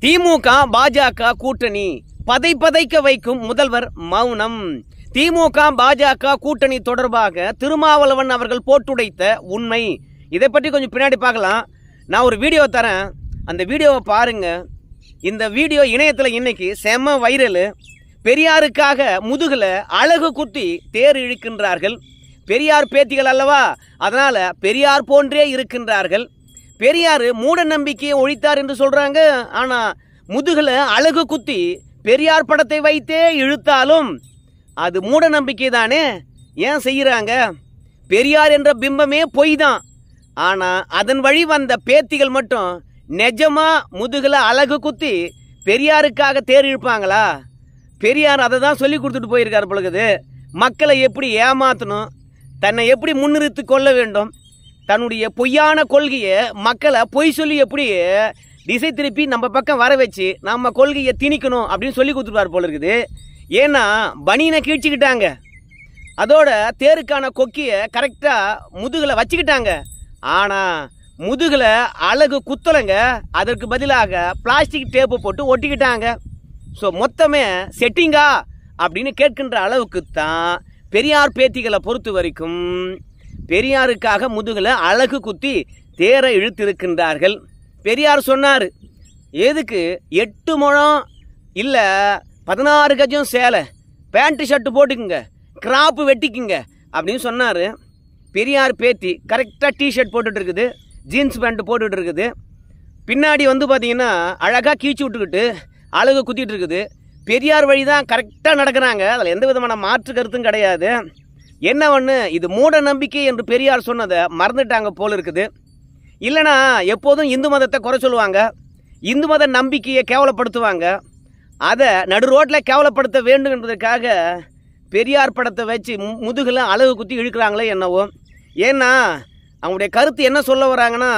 திமுக பாஜக கூட்டணி பதைக்க வைக்கும் முதல்வர் மௌனம். திமுக பாஜக கூட்டணி தொடர்பாக திருமாவளவன் அவர்கள் போட்டுடைத்த உண்மை. இதை பற்றி கொஞ்சம் பின்னாடி பார்க்கலாம். நான் ஒரு வீடியோ தரேன், அந்த வீடியோவை பாருங்க. இந்த வீடியோ இணையத்தில் இன்னைக்கு செம்ம வைரல். பெரியாருக்காக முதுகுல அழகு குத்தி தேர் இழுக்கின்றார்கள். பெரியார் பேத்திகள் அல்லவா, அதனால பெரியார் போன்றே இருக்கின்றார்கள். பெரியார் மூட நம்பிக்கையை ஒழித்தார் என்று சொல்றாங்க. ஆனா முதுகுல அழகு குத்தி பெரியார் படத்தை வைத்தே இழுத்தாலும் அது மூட நம்பிக்கை தானே. ஏன் செய்யறாங்க? பெரியார் என்ற பிம்பமே பொய் தான். ஆனா அதன் வழி வந்த பேத்திகள் மட்டும் நிஜமா முதுகுல அழகு குத்தி பெரியாருக்காக தேர் இழுப்பாங்களா? பெரியார் அதை தான் சொல்லி கொடுத்துட்டு போயிருக்காரு பொழுது. மக்களை எப்படி ஏமாத்தணும், தன்னை எப்படி முன்னிறுத்தி கொள்ள வேண்டும், தன்னுடைய பொய்யான கொள்கையை மக்களை பொய் சொல்லி எப்படி திசை திருப்பி நம்ம பக்கம் வர வச்சு நம்ம கொள்கையை திணிக்கணும் அப்படின்னு சொல்லி கொடுத்துருவார் போல இருக்குது. ஏன்னா பனியனை கீழ்ச்சிக்கிட்டாங்க, அதோட தேருக்கான கொக்கியை கரெக்டாக முதுகில் வச்சுக்கிட்டாங்க. ஆனால் முதுகில் அழகு குத்தலைங்க, அதற்கு பதிலாக பிளாஸ்டிக் டேப்பு போட்டு ஒட்டிக்கிட்டாங்க. ஸோ மொத்தமே செட்டிங்கா அப்படின்னு கேட்கின்ற அளவுக்கு தான் பெரியார் பேத்திகளை பொறுத்த வரைக்கும் பெரியாருக்காக முதுகில் அழகு குத்தி தேரை இழுத்திருக்கின்றார்கள். பெரியார் சொன்னார், எதுக்கு 8 முழம் இல்லை 16 கஜம் சேலை, பேண்ட்டு ஷர்ட்டு போட்டுக்குங்க, கிராப்பு வெட்டிக்குங்க அப்படின்னு சொன்னார். பெரியார் பேத்தி கரெக்டாக டிஷர்ட் போட்டுட்டு இருக்குது, ஜீன்ஸ் பேண்ட் போட்டுட்டு இருக்குது. பின்னாடி வந்து பார்த்தீங்கன்னா அழகாக கீழ்ச்சி விட்டுக்கிட்டு அழகு குத்திட்டு இருக்குது. பெரியார் வழி தான் கரெக்டாக நடக்கிறாங்க. அதில் எந்த விதமான மாற்று கருத்தும் கிடையாது. என்ன ஒன்று, இது மூட நம்பிக்கை என்று பெரியார் சொன்னதை மறந்துட்டாங்க போல இருக்குது. இல்லைனா எப்போதும் இந்து மதத்தை குறை சொல்லுவாங்க, இந்து மத நம்பிக்கையை கேவலப்படுத்துவாங்க. அதை நடு ரோட்டில் கேவலப்படுத்த வேண்டும் என்பதற்காக பெரியார் படத்தை வச்சு முதுகில் அழகு குத்தி இழுக்கிறாங்களே என்னவோ. ஏன்னா அவங்களுடைய கருத்து என்ன சொல்ல வராங்கன்னா,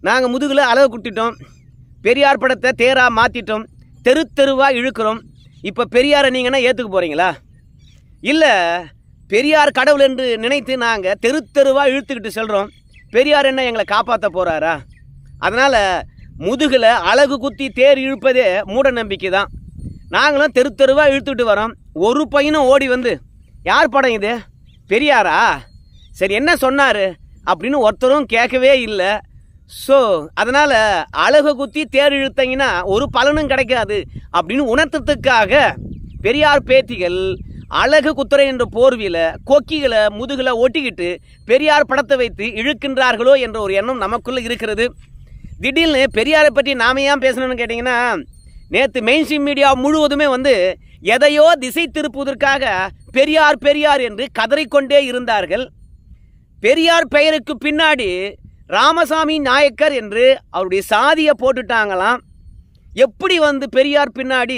நாங்கள் முதுகில் அழகு குத்திட்டோம், பெரியார் படத்தை தேராக மாற்றிட்டோம், தெருவாக இழுக்கிறோம். இப்போ பெரியாரை நீங்கன்னா ஏற்றுக்க போகிறீங்களா? இல்லை, பெரியார் கடவுள் என்று நினைத்து நாங்கள் தெருவாக இழுத்துக்கிட்டு செல்கிறோம், பெரியார் என்ன எங்களை காப்பாற்ற போகிறாரா? அதனால் முதுகில் அழகு குத்தி தேர் இழுப்பதே மூட நம்பிக்கை தான். நாங்களும் தெருவாக இழுத்துக்கிட்டு வரோம். ஒரு பையனும் ஓடி வந்து, யார் படம் இது, பெரியாரா, சரி என்ன சொன்னார் அப்படின்னு ஒருத்தரும் கேட்கவே இல்லை. ஸோ அதனால் அழகு குத்தி தேர் இழுத்தீங்கன்னா ஒரு பலனும் கிடைக்காது அப்படின்னு உணர்த்தத்துக்காக பெரியார் பேத்திகள் அழகு குத்துறை என்ற போர்வியில் கொக்கிகளை முதுகில் ஒட்டிக்கிட்டு பெரியார் படத்தை வைத்து இழுக்கின்றார்களோ என்ற ஒரு எண்ணம் நமக்குள்ளே இருக்கிறது. திடீர்னு பெரியாரை பற்றி நாம ஏன் பேசணும்னு கேட்டிங்கன்னா, நேற்று மெயின்ஸ்ட்ரீம் மீடியா முழுவதுமே வந்து எதையோ திசை திருப்புவதற்காக பெரியார் என்று கதறிக்கொண்டே இருந்தார்கள். பெரியார் பெயருக்கு பின்னாடி ராமசாமி நாயக்கர் என்று அவருடைய சாதியை போட்டுட்டாங்களாம். எப்படி வந்து பெரியார் பின்னாடி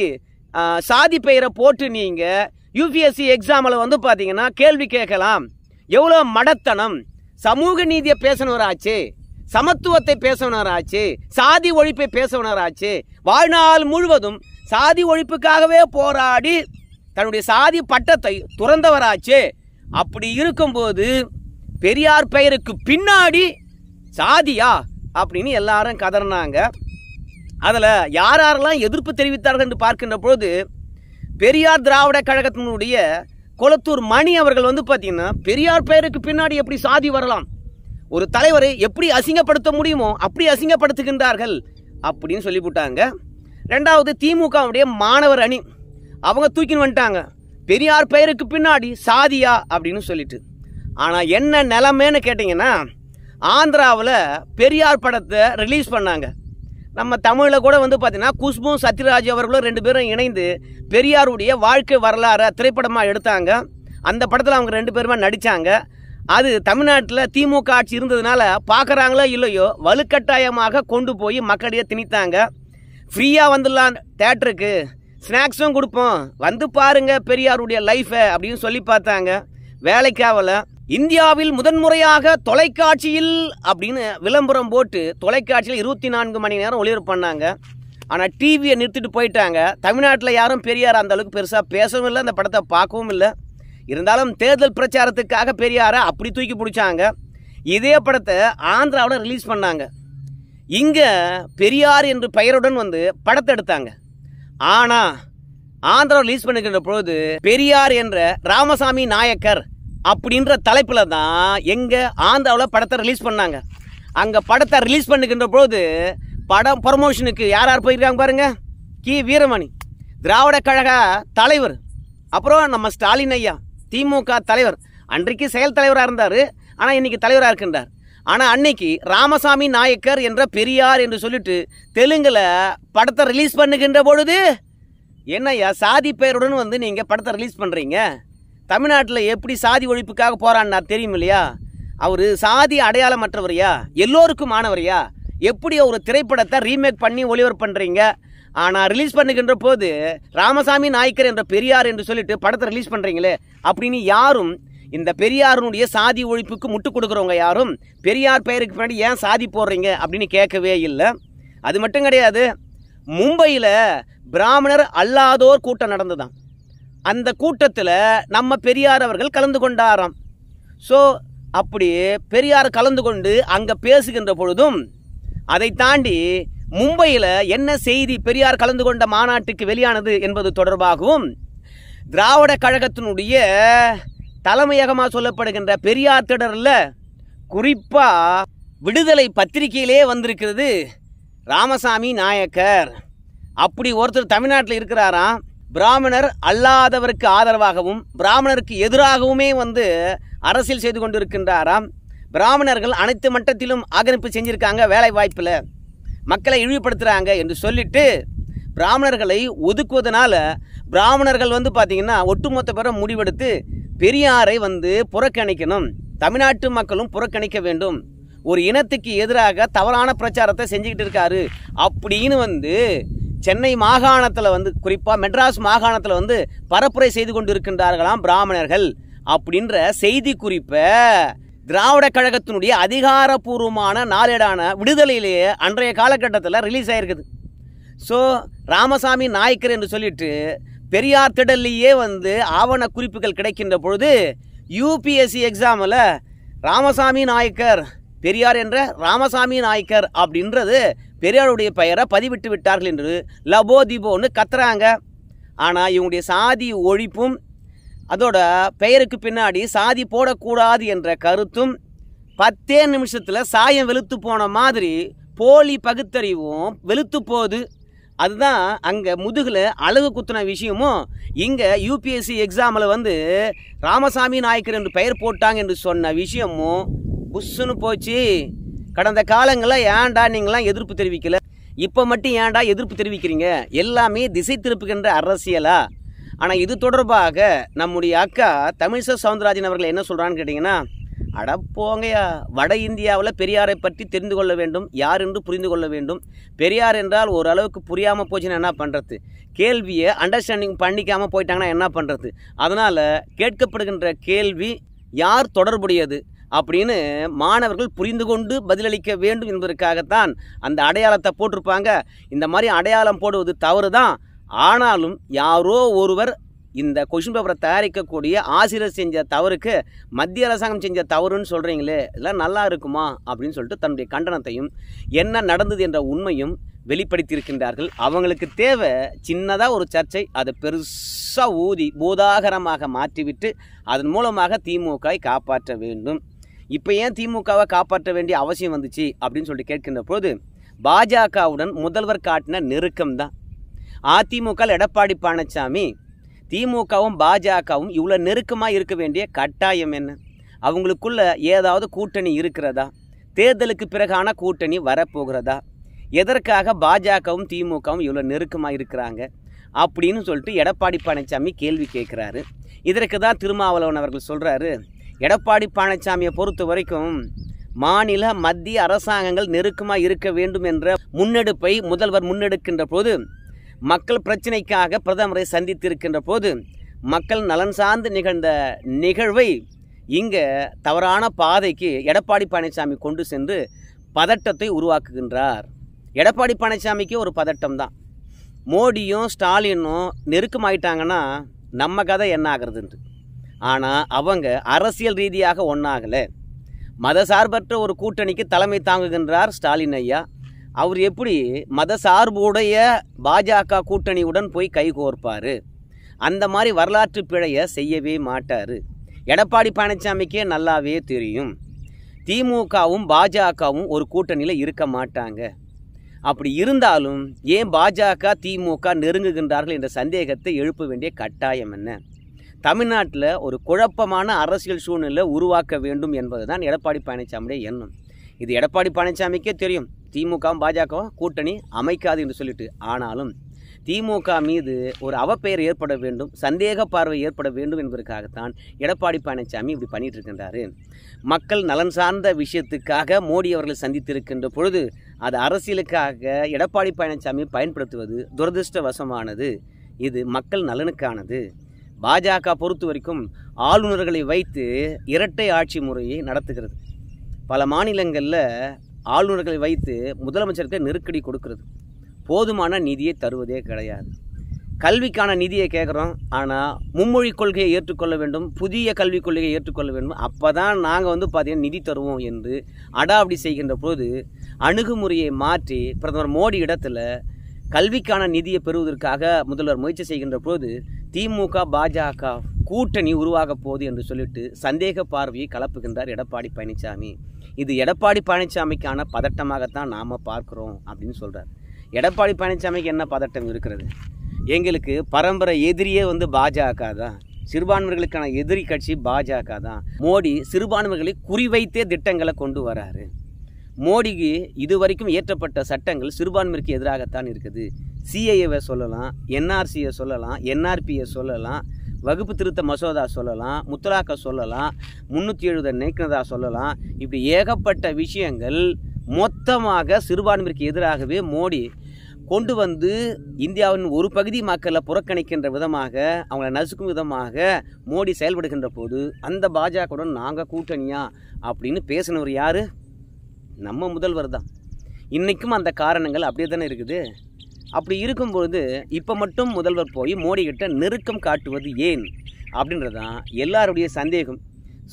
சாதி பெயரை போட்டு நீங்கள் யூபிஎஸ்சி எக்ஸாமில் வந்து பார்த்தீங்கன்னா கேள்வி கேட்கலாம். எவ்வளோ மடத்தனம்! சமூக நீதியை பேசினவராச்சு, சமத்துவத்தை பேசினவராச்சு, சாதி ஒழிப்பை பேசினவராச்சு, வாழ்நாள் முழுவதும் சாதி ஒழிப்புக்காகவே போராடி தன்னுடைய சாதி பட்டத்தை துறந்தவராச்சு. அப்படி இருக்கும்போது பெரியார் பெயருக்கு பின்னாடி சாதியா அப்படின்னு எல்லாரும் கதறினாங்க. அதில் யாரெல்லாம் எதிர்ப்பு தெரிவித்தார்கள் என்று பார்க்கின்ற பொழுது பெரியார் திராவிட கழகத்தினுடைய கொளத்தூர் மணி அவர்கள் வந்து பார்த்தீங்கன்னா, பெரியார் பெயருக்கு பின்னாடி எப்படி சாதி வரலாம், ஒரு தலைவரை எப்படி அசிங்கப்படுத்த முடியுமோ அப்படி அசிங்கப்படுத்துகின்றார்கள் அப்படின்னு சொல்லிவிட்டாங்க. ரெண்டாவது திமுகவுடைய மாணவர் அணி அவங்க தூக்கின்னு வந்துட்டாங்க, பெரியார் பெயருக்கு பின்னாடி சாதியா அப்படின்னு சொல்லிட்டு. ஆனால் என்ன நிலைமைன்னு கேட்டிங்கன்னா, ஆந்திராவில் பெரியார் படத்தை ரிலீஸ் பண்ணாங்க. நம்ம தமிழில் கூட வந்து பார்த்தீங்கன்னா குஷ்பு சத்யராஜ் அவர்களும் 2 பேரும் இணைந்து பெரியாருடைய வாழ்க்கை வரலாறை திரைப்படமாக எடுத்தாங்க. அந்த படத்தில் அவங்க 2 பேருமே நடித்தாங்க. அது தமிழ்நாட்டில் திமுக ஆட்சி இருந்ததுனால பார்க்குறாங்களோ இல்லையோ வலுக்கட்டாயமாக கொண்டு போய் மக்களிடையே திணித்தாங்க. ஃப்ரீயாக வந்துடலாம் தேட்டருக்கு, ஸ்நாக்ஸும் கொடுப்போம், வந்து பாருங்க பெரியாருடைய லைஃபை அப்படின்னு சொல்லி பார்த்தாங்க. வேலைக்காவல இந்தியாவில் முதன்முறையாக தொலைக்காட்சியில் அப்படின்னு விளம்பரம் போட்டு தொலைக்காட்சியில் 24 மணி நேரம் ஒளிபரப்பு பண்ணாங்க. ஆனால் டிவியை நிறுத்திட்டு போயிட்டாங்க. தமிழ்நாட்டில் யாரும் பெரியார் அந்த அளவுக்கு பெருசாக பேசவும் இல்லை, அந்த படத்தை பார்க்கவும் இல்லை. இருந்தாலும் தேர்தல் பிரச்சாரத்துக்காக பெரியாரை அப்படி தூக்கி பிடிச்சாங்க. இதே படத்தை ஆந்திராவில் ரிலீஸ் பண்ணாங்க. இங்கே பெரியார் என்று பெயருடன் வந்து படத்தை எடுத்தாங்க. ஆனால் ஆந்திரா ரிலீஸ் பண்ணுகின்ற பொழுது பெரியார் என்ற ராமசாமி நாயக்கர் அப்படின்ற தலைப்பில் தான் எங்கள் ஆந்திராவில் படத்தை ரிலீஸ் பண்ணாங்க. அங்கே படத்தை ரிலீஸ் பண்ணுகின்ற பொழுது படம் ப்ரமோஷனுக்கு யார் யார் போயிருக்காங்க பாருங்க. கி வீரமணி திராவிட கழக தலைவர், அப்புறம் நம்ம ஸ்டாலின் ஐயா திமுக தலைவர், அன்றைக்கு செயல் தலைவராக இருந்தார், ஆனால் இன்னைக்கு தலைவராக இருக்கின்றார். ஆனால் அன்னைக்கு ராமசாமி நாயக்கர் என்ற பெரியார் என்று சொல்லிட்டு தெலுங்கில் படத்தை ரிலீஸ் பண்ணுகின்ற பொழுது என்னையா சாதி பெயருடன் வந்து நீங்கள் படத்தை ரிலீஸ் பண்ணுறீங்க? தமிழ்நாட்டில் எப்படி சாதி ஒழிப்புக்காக போகிறான்னா தெரியும் இல்லையா? அவர் சாதி அடையாளமற்றவரையா, எல்லோருக்கும் ஆனவரையா? எப்படி ஒரு திரைப்படத்தை ரீமேக் பண்ணி ஒளிபரப்பு பண்ணுறீங்க? ஆனால் ரிலீஸ் பண்ணுகின்ற போது ராமசாமி நாயக்கர் என்ற பெரியார் என்று சொல்லிட்டு படத்தை ரிலீஸ் பண்ணுறீங்களே அப்படின்னு யாரும் இந்த பெரியாருடைய சாதி ஒழிப்புக்கு முட்டு கொடுக்குறவங்க யாரும் பெரியார் பெயருக்கு பின்னாடி ஏன் சாதி போடுறீங்க அப்படின்னு கேட்கவே இல்லை. அது மட்டும் கிடையாது, மும்பையில் பிராமணர் அல்லாதோர் கூட்டம் நடந்துதான். அந்த கூட்டத்தில் நம்ம பெரியார் அவர்கள் கலந்து கொண்டாராம். ஸோ அப்படி பெரியார் கலந்து கொண்டு அங்கே பேசுகின்ற பொழுதும் அதை தாண்டி மும்பையில் என்ன செய்தி பெரியார் கலந்து கொண்ட மாநாட்டுக்கு வெளியானது என்பது தொடர்பாகவும் திராவிட கழகத்தினுடைய தலைமையகமாக சொல்லப்படுகின்ற பெரியார் திடரில் குறிப்பாக விடுதலை பத்திரிகையிலே வந்திருக்கிறது ராமசாமி நாயக்கர். அப்படி ஒருத்தர் தமிழ்நாட்டில் இருக்கிறாராம். பிராமணர் அல்லாதவருக்கு ஆதரவாகவும் பிராமணருக்கு எதிராகவுமே வந்து அரசியல் செய்து கொண்டிருக்கின்றாராம். பிராமணர்கள் அனைத்து மட்டத்திலும் ஆக்கிரமிப்பு செஞ்சுருக்காங்க, வேலை வாய்ப்பில் மக்களை இழிவுபடுத்துகிறாங்க என்று சொல்லிட்டு பிராமணர்களை ஒதுக்குவதனால பிராமணர்கள் வந்து பார்த்திங்கன்னா ஒட்டுமொத்த பேரை முடிவெடுத்து பெரியாரை வந்து புறக்கணிக்கணும், தமிழ்நாட்டு மக்களும் புறக்கணிக்க வேண்டும், ஒரு இனத்துக்கு எதிராக தவறான பிரச்சாரத்தை செஞ்சுக்கிட்டு இருக்காரு அப்படின்னு வந்து சென்னை மாகாணத்தில் வந்து குறிப்பாக மெட்ராஸ் மாகாணத்தில் வந்து பரப்புரை செய்து கொண்டு இருக்கின்றார்களாம் பிராமணர்கள் அப்படின்ற செய்தி குறிப்பை திராவிட கழகத்தினுடைய அதிகாரப்பூர்வமான நாளேடான விடுதலையிலேயே அன்றைய காலகட்டத்தில் ரிலீஸ் ஆகிருக்குது. ஸோ ராமசாமி நாயக்கர் என்று சொல்லிட்டு பெரியார் திடல்லையே வந்து ஆவண குறிப்புகள் கிடைக்கின்ற பொழுது யூபிஎஸ்சி எக்ஸாமில் ராமசாமி நாயக்கர் பெரியார் என்ற ராமசாமி நாயக்கர் அப்படின்றது பெரியாருடைய பெயரை பதிவிட்டு விட்டார்கள் என்று லபோ திபோன்னு கத்துறாங்க. ஆனால் இவங்களுடைய சாதி ஒழிப்பும் அதோட பெயருக்கு பின்னாடி சாதி போடக்கூடாது என்ற கருத்தும் 10 நிமிஷத்தில் சாயம் வெளுத்து போன மாதிரி போலி பகுத்தறிவும் வெளுத்து போகுது. அதுதான் அங்கே முதுகில் அழகு குத்துன விஷயமும் இங்கே யூபிஎஸ்சி எக்ஸாமில் வந்து ராமசாமி நாயக்கர் என்று பெயர் போட்டாங்க என்று சொன்ன விஷயமும் புஷ்ஷுன்னு போச்சு. கடந்த காலங்களில் ஏன்டா நீங்களாம் எதிர்ப்பு தெரிவிக்கல, இப்போ மட்டும் ஏன்டா எதிர்ப்பு தெரிவிக்கிறீங்க? எல்லாமே திசை திருப்புகின்ற அரசியலா? ஆனால் இது தொடர்பாக நம்முடைய அக்கா தமிழிசை சவுந்தரராஜன் அவர்கள் என்ன சொல்கிறான்னு கேட்டிங்கன்னா, அட போங்கயா, வட இந்தியாவில் பெரியாரை பற்றி தெரிந்து கொள்ள வேண்டும், யார் என்று புரிந்து கொள்ள வேண்டும். பெரியார் என்றால் ஓரளவுக்கு புரியாமல் போச்சுன்னா என்ன பண்ணுறது? கேள்வியை அண்டர்ஸ்டாண்டிங் பண்ணிக்காமல் போயிட்டாங்கன்னா என்ன பண்ணுறது? அதனால் கேட்கப்படுகின்ற கேள்வி யார் தொடர்புடையது அப்படின்னு மாணவர்கள் புரிந்து கொண்டு பதிலளிக்க வேண்டும் என்பதற்காகத்தான் அந்த அடையாளத்தை போட்டிருப்பாங்க. இந்த மாதிரி அடையாளம் போடுவது தவறு தான். ஆனாலும் யாரோ ஒருவர் இந்த கொஷின் பேப்பரை தயாரிக்கக்கூடிய ஆசிரியர் செஞ்ச தவறுக்கு மத்திய அரசாங்கம் செஞ்ச தவறுன்னு சொல்கிறீங்களே, இதெல்லாம் நல்லா இருக்குமா அப்படின்னு சொல்லிட்டு தன்னுடைய கண்டனத்தையும் என்ன நடந்தது என்ற உண்மையும் வெளிப்படுத்தியிருக்கின்றார்கள். அவங்களுக்கு தேவை சின்னதாக ஒரு சர்ச்சை, அதை பெருசாக ஊதி பூதாகரமாக மாற்றிவிட்டு அதன் மூலமாக திமுகவை காப்பாற்ற வேண்டும். இப்போ ஏன் திமுகவை காப்பாற்ற வேண்டிய அவசியம் வந்துச்சு அப்படின்னு சொல்லிட்டு கேட்கின்ற போது பாஜகவுடன் முதல்வர் காட்டின நெருக்கம்தான். அதிமுக எடப்பாடி பழனிசாமி, திமுகவும் பாஜகவும் இவ்வளோ நெருக்கமாக இருக்க வேண்டிய கட்டாயம் என்ன? அவங்களுக்குள்ள ஏதாவது கூட்டணி இருக்கிறதா? தேர்தலுக்கு பிறகான கூட்டணி வரப்போகிறதா? எதற்காக பாஜகவும் திமுகவும் இவ்வளோ நெருக்கமாக இருக்கிறாங்க அப்படின்னு சொல்லிட்டு எடப்பாடி பழனிசாமி கேள்வி கேட்குறாரு. இதற்கு தான் திருமாவளவன் அவர்கள் சொல்கிறாரு, எடப்பாடி பழனிசாமியை பொறுத்த வரைக்கும் மாநில மத்திய அரசாங்கங்கள் நெருக்கமாக இருக்க வேண்டும் என்ற முன்னெடுப்பை முதல்வர் முன்னெடுக்கின்ற போது, மக்கள் பிரச்சனைக்காக பிரதமரை சந்தித்திருக்கின்ற போது, மக்கள் நலன் சார்ந்து நிகழ்ந்த நிகழ்வை இங்கே தவறான பாதைக்கு எடப்பாடி பழனிசாமி கொண்டு சென்று பதட்டத்தை உருவாக்குகின்றார். எடப்பாடி பழனிசாமிக்கு ஒரு பதட்டம் தான். மோடியும் ஸ்டாலினும் நெருக்கமாயிட்டாங்கன்னா நம்ம கதை என்ன ஆகிறதுன்ட்டு. ஆனால் அவங்க அரசியல் ரீதியாக ஒன்றாகலை, மதசார்பற்ற ஒரு கூட்டணிக்கு தலைமை தாங்குகின்றார் ஸ்டாலின் ஐயா. அவர் எப்படி மதசார்புடைய பாஜக கூட்டணியுடன் போய் கைகோர்ப்பார்? அந்த மாதிரி வரலாற்று பிழையை செய்யவே மாட்டார். எடப்பாடி பழனிசாமிக்கே நல்லாவே தெரியும், திமுகவும் பாஜகவும் ஒரு கூட்டணியில் இருக்க மாட்டாங்க. அப்படி இருந்தாலும் ஏன் பாஜக திமுக நெருங்குகின்றார்கள் என்ற சந்தேகத்தை எழுப்ப வேண்டிய கட்டாயம் என்ன? தமிழ்நாட்டில் ஒரு குழப்பமான அரசியல் சூழ்நிலை உருவாக்க வேண்டும் என்பது தான் எடப்பாடி பழனிசாமியுடைய எண்ணம். இது எடப்பாடி பழனிசாமிக்கே தெரியும், திமுகவும் பாஜகவும் கூட்டணி அமைக்காது என்று சொல்லிட்டு. ஆனாலும் திமுக மீது ஒரு அவப்பெயர் ஏற்பட வேண்டும், சந்தேக பார்வை ஏற்பட வேண்டும் என்பதற்காகத்தான் எடப்பாடி பழனிசாமி இப்படி பண்ணிட்டு இருக்கின்றாரு. மக்கள் நலன் சார்ந்த விஷயத்துக்காக மோடி அவர்கள் சந்தித்திருக்கின்ற பொழுது அது அரசியலுக்காக எடப்பாடி பழனிசாமி பயன்படுத்துவது துரதிருஷ்டவசமானது. இது மக்கள் நலனுக்கானது. பாஜக பொறுத்த வரைக்கும் ஆளுநர்களை வைத்து இரட்டை ஆட்சி முறையை நடத்துகிறது. பல மாநிலங்களில் ஆளுநர்களை வைத்து முதலமைச்சருக்கு நெருக்கடி கொடுக்கிறது. போதுமான நிதியை தருவதே கிடையாது. கல்விக்கான நிதியை கேட்குறோம், ஆனால் மும்மொழி கொள்கையை ஏற்றுக்கொள்ள வேண்டும், புதிய கல்விக் கொள்கையை ஏற்றுக்கொள்ள வேண்டும், அப்போ தான் நாங்கள் பார்த்தீங்கன்னா நிதி தருவோம் என்று அடாவடி செய்கின்ற போது அணுகுமுறையை மாற்றி பிரதமர் மோடி இடத்துல கல்விக்கான நிதியை பெறுவதற்காக முதல்வர் முயற்சி செய்கின்ற போது திமுக பாஜக கூட்டணி உருவாக போகுது என்று சொல்லிட்டு சந்தேக பார்வையை கலப்புகின்றார் எடப்பாடி பழனிசாமி. இது எடப்பாடி பழனிசாமிக்கான பதட்டமாகத்தான் நாம் பார்க்குறோம் அப்படின்னு சொல்கிறார். எடப்பாடி பழனிசாமிக்கு என்ன பதட்டம் இருக்கிறது? எங்களுக்கு பரம்பரை எதிரியே பாஜக தான், சிறுபான்மைகளுக்கான எதிரி கட்சி பாஜக தான். மோடி சிறுபான்மைகளை குறிவைத்தே திட்டங்களை கொண்டு வராரு. மோடிக்கு இதுவரைக்கும் இயற்றப்பட்ட சட்டங்கள் சிறுபான்மைக்கு எதிராகத்தான் இருக்குது. சிஏஏவை சொல்லலாம், என்ஆர்சியை சொல்லலாம், என்ஆர்பியை சொல்லலாம், வகுப்பு திருத்த மசோதா சொல்லலாம், முத்தலாக்க சொல்லலாம், 370 நீக்கினதா சொல்லலாம். இப்படி ஏகப்பட்ட விஷயங்கள் மொத்தமாக சிறுபான்மைக்கு எதிராகவே மோடி கொண்டு இந்தியாவின் ஒரு பகுதி மக்களை புறக்கணிக்கின்ற விதமாக, அவங்கள நசுக்கும் விதமாக மோடி செயல்படுகின்ற போது அந்த பாஜகவுடன் நாங்கள் கூட்டணியா அப்படின்னு பேசினவர் யார்? நம்ம முதல்வர் தான். இன்றைக்கும் அந்த காரணங்கள் அப்படியே தானே இருக்குது. அப்படி இருக்கும்பொழுது இப்போ மட்டும் முதல்வர் போய் மோடி கிட்ட நெருக்கம் காட்டுவது ஏன் அப்படின்றதான் எல்லாருடைய சந்தேகம்.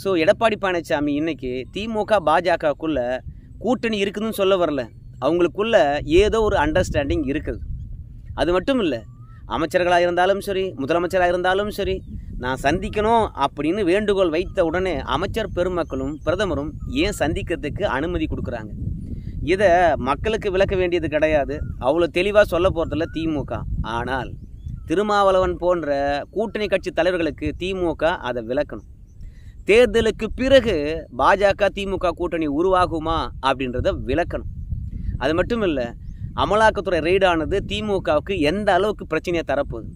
ஸோ எடப்பாடி பழனிசாமி இன்றைக்கி திமுக பாஜகக்குள்ளே கூட்டணி இருக்குதுன்னு சொல்ல வரல, அவங்களுக்குள்ள ஏதோ ஒரு அண்டர்ஸ்டாண்டிங் இருக்குது. அது மட்டும் இல்லை, அமைச்சர்களாக இருந்தாலும் சரி, முதலமைச்சராக இருந்தாலும் சரி, நான் சந்திக்கணும் அப்படின்னு வேண்டுகோள் வைத்த உடனே அமைச்சர் பெருமக்களும் பிரதமரும் ஏன் சந்திக்கிறதுக்கு அனுமதி கொடுக்குறாங்க? இதை மக்களுக்கு விளக்க வேண்டியது கிடையாது, அவ்வளோ தெளிவாக சொல்ல போகிறதில்ல திமுக. ஆனால் திருமாவளவன் போன்ற கூட்டணி கட்சி தலைவர்களுக்கு திமுக அதை விளக்கணும். தேர்தலுக்கு பிறகு பாஜக திமுக கூட்டணி உருவாகுமா அப்படின்றத விளக்கணும். அது மட்டும் இல்லை, அமலாக்கத்துறை ரெய்டானது திமுகவுக்கு எந்த அளவுக்கு பிரச்சனையை தரப்போகுது,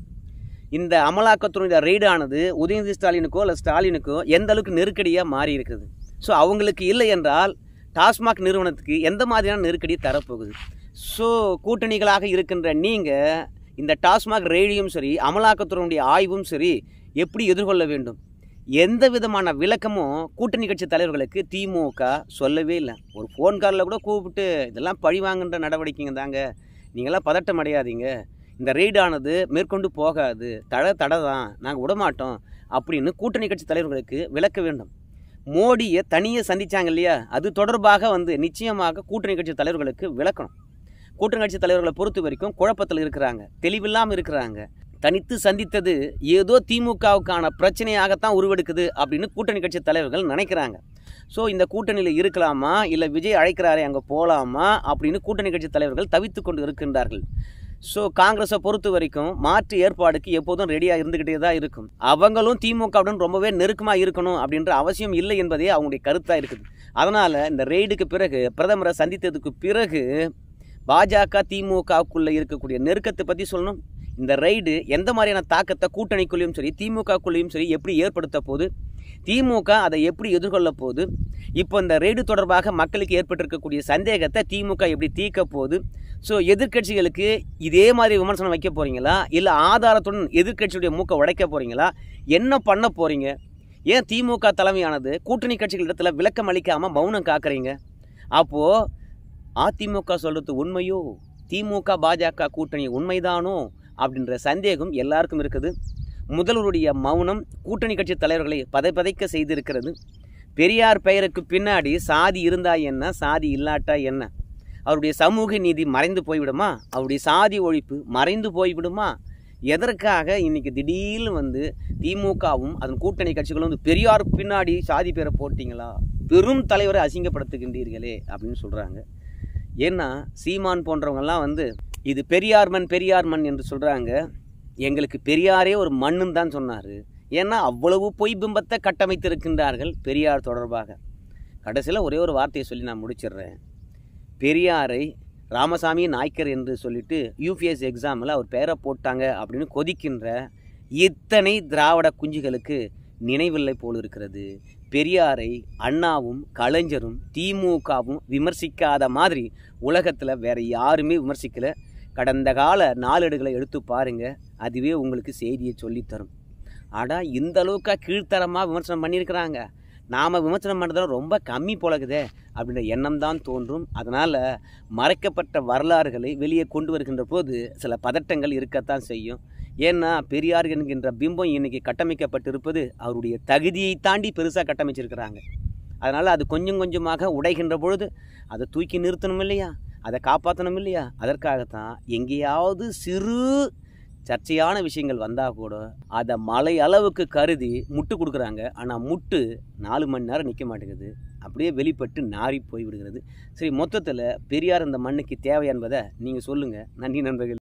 இந்த அமலாக்கத்துறையுடைய ரெய்டானது உதயநிதி ஸ்டாலினுக்கோ இல்லை ஸ்டாலினுக்கோ எந்த அளவுக்கு நெருக்கடியாக மாறி இருக்குது. ஸோ அவங்களுக்கு இல்லை என்றால் டாஸ்மாக் நிறுவனத்துக்கு எந்த மாதிரியான நெருக்கடி தரப்போகுது. ஸோ கூட்டணிகளாக இருக்கின்ற நீங்கள் இந்த டாஸ்மாக் ரெய்டையும் சரி, அமலாக்கத்துறையுடைய ஆய்வும் சரி எப்படி எதிர்கொள்ள வேண்டும்? எந்த விதமான விளக்கமும் கூட்டணி கட்சி தலைவர்களுக்கு திமுக சொல்லவே இல்லை. ஒரு ஃபோன் காலில் கூட கூப்பிட்டு இதெல்லாம் பழிவாங்குன்ற நடவடிக்கைங்க தாங்க, நீங்களாம் பதட்டம் அடையாதீங்க, இந்த ரெய்டானது மேற்கொண்டு போகாது, தடை தான், நாங்கள் விடமாட்டோம் அப்படின்னு கூட்டணி கட்சி தலைவர்களுக்கு விளக்க வேண்டும். மோடியை தனியாக சந்தித்தாங்க இல்லையா, அது தொடர்பாக நிச்சயமாக கூட்டணி கட்சி தலைவர்களுக்கு விளக்கணும். கூட்டணி கட்சி தலைவர்களை பொறுத்த வரைக்கும் குழப்பத்தில் இருக்கிறாங்க, தெளிவில்லாமல் இருக்கிறாங்க. தனித்து சந்தித்தது ஏதோ திமுகவுக்கான பிரச்சனையாகத்தான் உருவெடுக்குது அப்படின்னு கூட்டணி கட்சி தலைவர்கள் நினைக்கிறாங்க. ஸோ இந்த கூட்டணியில் இருக்கலாமா, இல்லை விஜய் அழைக்கிறாரே அங்கே போகலாமா அப்படின்னு கூட்டணி கட்சி தலைவர்கள் தவித்து கொண்டு இருக்கின்றார்கள். ஸோ காங்கிரஸை பொறுத்த வரைக்கும் மாற்று ஏற்பாடுக்கு எப்போதும் ரெடியாக இருந்துக்கிட்டே தான் இருக்கும். அவங்களும் திமுகவுடன் ரொம்பவே நெருக்கமாக இருக்கணும் அப்படின்ற அவசியம் இல்லை என்பதே அவங்களுடைய கருத்தாக இருக்குது. அதனால் இந்த ரெய்டுக்கு பிறகு, பிரதமரை சந்தித்ததுக்கு பிறகு பாஜக திமுகவுக்குள்ளே இருக்கக்கூடிய நெருக்கத்தை பற்றி சொல்லணும். இந்த ரைடு எந்த மாதிரியான தாக்கத்தை கூட்டணிக்குள்ளேயும் சரி திமுகக்குள்ளேயும் சரி எப்படி ஏற்படுத்த போகுது, திமுக அதை எப்படி எதிர்கொள்ள போகுது, இப்போ இந்த ரைடு தொடர்பாக மக்களுக்கு ஏற்பட்டிருக்கக்கூடிய சந்தேகத்தை திமுக எப்படி தீர்க்க போகுது, ஸோ எதிர்க்கட்சிகளுக்கு இதே மாதிரி விமர்சனம் வைக்க போகிறீங்களா, இல்லை ஆதாரத்துடன் எதிர்க்கட்சியுடைய மூக்கை உடைக்க போகிறீங்களா, என்ன பண்ண போகிறீங்க? ஏன் திமுக தலைமையானது கூட்டணி கட்சிகளிடத்தில் விளக்கம் அளிக்காமல் மௌனம் காக்குறீங்க? அப்போது அதிமுக சொல்கிறது உண்மையோ, திமுக பாஜக கூட்டணி உண்மைதானோ அப்படின்ற சந்தேகம் எல்லாருக்கும் இருக்குது. முதல்வருடைய மௌனம் கூட்டணி கட்சி தலைவர்களை பதைக்க செய்திருக்கிறது. பெரியார் பெயருக்கு பின்னாடி சாதி இருந்தா என்ன, சாதி இல்லாட்டா என்ன? அவருடைய சமூக நீதி மறைந்து போய்விடுமா? அவருடைய சாதி ஒழிப்பு மறைந்து போய்விடுமா? எதற்காக இன்னைக்கு திடீர்னு திமுகவும் அதன் கூட்டணி கட்சிகளும் பெரியார் பின்னாடி சாதி பேரை போட்டிங்களா, பெரும் தலைவரை அசிங்கப்படுத்துகின்றீர்களே அப்படின்னு சொல்கிறாங்க. ஏன்னா சீமான் போன்றவங்கெல்லாம் இது பெரியார் மண் என்று சொல்கிறாங்க. எங்களுக்கு பெரியாரே ஒரு மண்ணுன்னு தான் சொன்னார். ஏன்னா அவ்வளவு பொய் பிம்பத்தை கட்டமைத்திருக்கின்றார்கள் பெரியார் தொடர்பாக. கடைசியில் ஒரே ஒரு வார்த்தையை சொல்லி நான் முடிச்சிடுறேன். பெரியாரை ராமசாமி நாய்க்கர் என்று சொல்லிட்டு யூபிஎஸ் எக்ஸாமில் அவர் பெயரை போட்டாங்க அப்படின்னு கொதிக்கின்ற இத்தனை திராவிட குஞ்சுகளுக்கு நினைவில்லை போல் இருக்கிறது. பெரியாரை அண்ணாவும் கலைஞரும் திமுகவும் விமர்சிக்காத மாதிரி உலகத்தில் வேற யாருமே விமர்சிக்கல. கடந்த கால நாளேடுகளை எடுத்து பாருங்க, அதுவே உங்களுக்கு செய்தியை சொல்லித்தரும். ஆனால் இந்த அளவுக்கா கீழ்த்தரமாக விமர்சனம் பண்ணியிருக்கிறாங்க. நாம் விமர்சனம் பண்ணுறதுலாம் ரொம்ப கம்மி போலக்குதே அப்படின்ற எண்ணம் தான் தோன்றும். அதனால் மறைக்கப்பட்ட வரலாறுகளை வெளியே கொண்டு வருகின்ற போது சில பதட்டங்கள் இருக்கத்தான் செய்யும். ஏன்னா பெரியார் என்கின்ற பிம்பம் இன்றைக்கி கட்டமைக்கப்பட்டிருப்பது அவருடைய தகுதியை தாண்டி பெருசாக கட்டமைச்சிருக்கிறாங்க. அதனால் அது கொஞ்சம் கொஞ்சமாக உடைகின்ற பொழுது அதை தூக்கி நிறுத்தணும் இல்லையா, அதை காப்பாற்றணும் இல்லையா? அதற்காகத்தான் எங்கேயாவது சிறு சர்ச்சையான விஷயங்கள் வந்தால் கூட அதை மலை அளவுக்கு கருதி முட்டு கொடுக்குறாங்க. ஆனால் முட்டு 4 மணி நேரம் நிற்க மாட்டேங்குது, அப்படியே வெளிப்பட்டு நாரி போய் விடுகிறது. சரி, மொத்தத்தில் பெரியார் இந்த மண்ணுக்கு தேவை என்பதை நீங்கள் சொல்லுங்கள். நன்றி நண்பர்கள்.